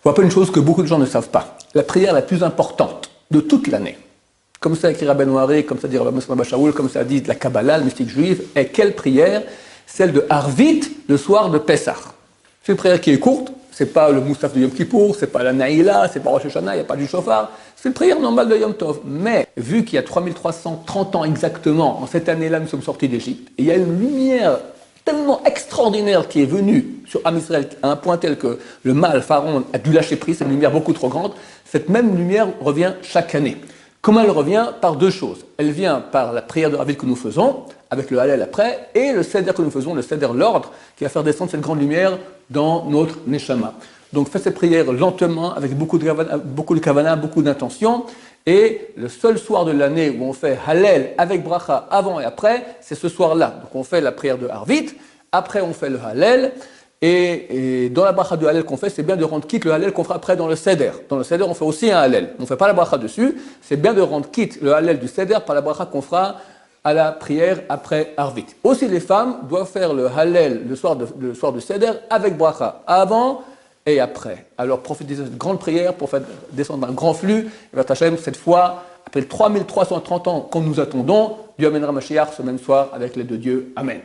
vous rappelle une chose que beaucoup de gens ne savent pas. La prière la plus importante de toute l'année, comme ça écrit Rabbeinu Haré, comme ça dit Rabbi Moshe Shaul, comme ça dit la Kabbalah, le mystique juif, est quelle prière? Celle de Harvit, le soir de Pessah. C'est une prière qui est courte, c'est pas le Moussaf de Yom Kippour, c'est pas la Naïla, c'est pas Rosh Hashanah, il n'y a pas du chauffard, c'est une prière normale de Yom Tov. Mais, vu qu'il y a 3330 ans exactement, en cette année-là, nous sommes sortis d'Égypte, et il y a une lumière tellement extraordinaire qui est venue sur Am Israël à un point tel que le mal, Pharaon, a dû lâcher prise, c'est une lumière beaucoup trop grande, cette même lumière revient chaque année. Comment elle revient? Par deux choses. Elle vient par la prière de Harvit que nous faisons, avec le Hallel après, et le Seder que nous faisons, le Seder, l'ordre, qui va faire descendre cette grande lumière dans notre Neshama. Donc faites cette prière lentement, avec beaucoup de kavana, beaucoup d'intention, et le seul soir de l'année où on fait Hallel avec bracha avant et après, c'est ce soir-là. Donc on fait la prière de Harvit, après on fait le Hallel, et dans la bracha de Hallel qu'on fait, c'est bien de rendre quitte le Hallel qu'on fera après dans le Seder. Dans le Seder, on fait aussi un Hallel. On ne fait pas la bracha dessus, c'est bien de rendre quitte le Hallel du Seder par la bracha qu'on fera à la prière après Harvit. Aussi les femmes doivent faire le Hallel le soir de Seder avec bracha avant et après. Alors profitez de cette grande prière pour faire descendre un grand flux. Et vers Hachem, cette fois, après 3330 ans qu'on nous attendons, Dieu amènera Mashiach ce même soir avec l'aide de Dieu. Amen.